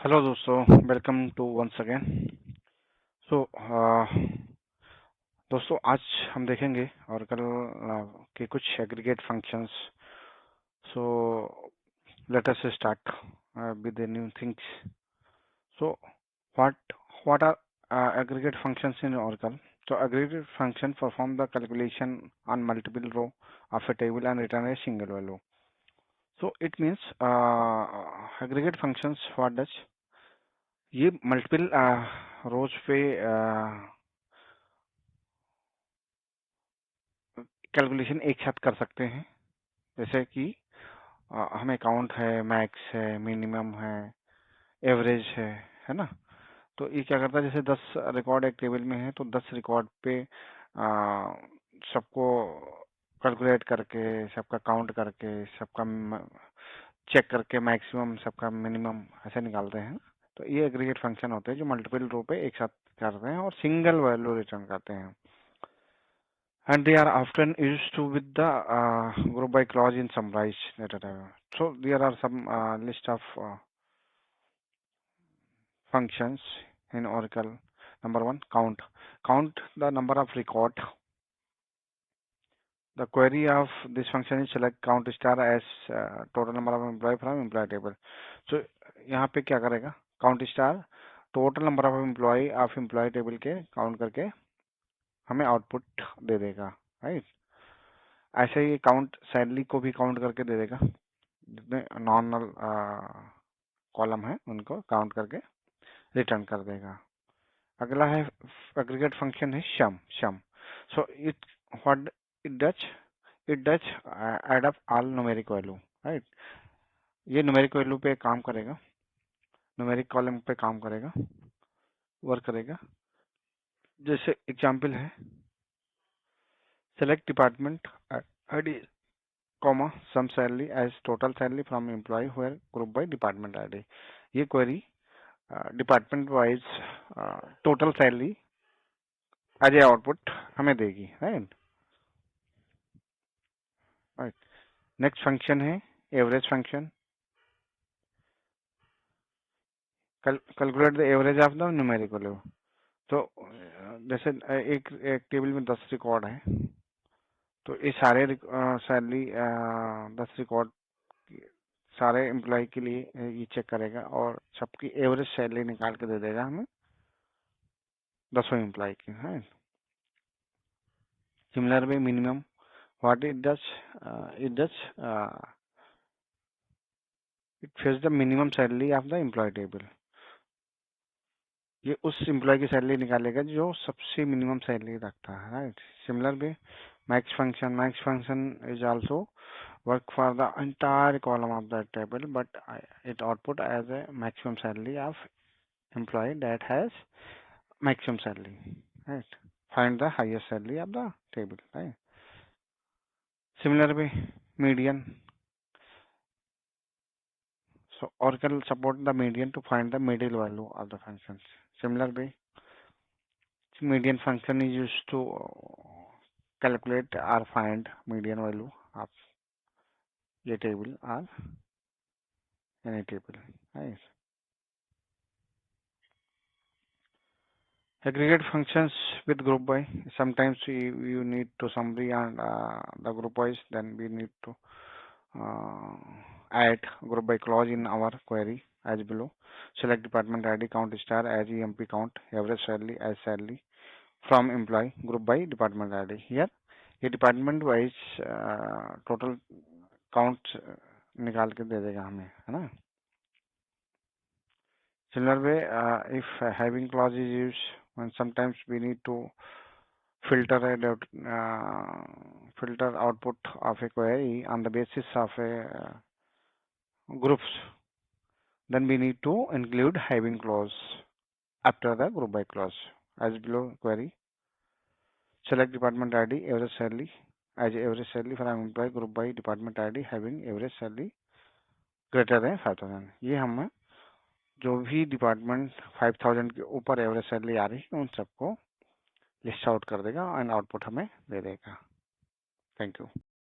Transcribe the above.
Hello दोस्तों, welcome to once again. So दोस्तों, आज हम देखेंगे और कल के कुछ aggregate functions. So let us start with the new things. So what are aggregate functions in Oracle? So aggregate function perform the calculation on multiple row of a table and return a single value. So it means aggregate functions what does ये multiple रोज पे calculation एक साथ कर सकते हैं। जैसे कि हमें काउंट है, मैक्स है, मिनिमम है, एवरेज है ना। तो ये क्या करता है, जैसे 10 रिकॉर्ड एक टेबल में है तो 10 रिकॉर्ड पे सबको कैलकुलेट करके, सबका काउंट करके, सबका चेक करके मैक्सिमम, सबका मिनिमम ऐसे निकालते हैं। तो ये एग्रीगेट फंक्शन होते हैं जो मल्टीपल रो पे एक साथ करते हैं और सिंगल वैल्यू रिटर्न करते हैं। And they are often used to with the group by clause in summarize data. So there are some list of functions in Oracle. Number one, count. Count the number of record. The query of this function is select count star as total number of employee from employee table. So यहाँ पे क्या करेगा, count star total number of employee of employee table के count करके हमें output दे देगा, right. ऐसे ही count salary को भी काउंट करके दे देगा, जितने नॉर्मल कॉलम है उनको काउंट करके रिटर्न कर देगा। अगला है एग्रीगेट फंक्शन है sum. So it what it does add up all numeric value, right. ये न्यूमेरिक वैल्यू पे काम करेगा, न्यूमेरिक कॉलम पे काम करेगा, वर्क करेगा। जैसे एग्जांपल है select department ID comma sum salary as total salary from employ where group by department ID. ये query department wise total salary as a output हमें देगी, राइट। नेक्स्ट फंक्शन है average function. Calculate the average of the numerical value. तो जैसे एक table में 10 record है, तो ये सारे सैलरी 10 रिकॉर्ड सारे एम्प्लॉय के लिए ये चेक करेगा और सबकी एवरेज सैलरी निकाल के दे देगा हमें 10 एम्प्लॉय की, है। Similar way minimum what it does, it fix the minimum salary of the employee table. ये उस एम्प्लॉय की सैलरी निकालेगा जो सबसे मिनिमम सैलरी रखता है, right. Similar way max function is also work for the entire column of that table, but it output as a maximum salary of employee that has maximum salary, right. Find the highest salary of the table, right. Similar way median. So Oracle support the median to find the middle value of the functions. Similar way median function is used to calculate or find median value of a table or any table, right. Aggregate functions with group by. Sometimes you need to summary and the group wise, then we need to add group by clause in our query as below. Select department ID count star as EMP count, average salary as salary from employee, group by department ID. Here ये department wise total count निकाल के दे देगा हमें, है ना। Similar way if having clause is used, and sometimes we need to filter filter output of a query on the basis of a groups, then we need to include having clause after the group by clause as below query. Select department ID average salary as average salary for employee group by department ID having average salary greater than 5,000। ये हम जो भी department 5,000 के ऊपर average salary आ रही है उन सबको लिस्ट आउट कर देगा एंड आउटपुट हमें दे देगा। Thank you.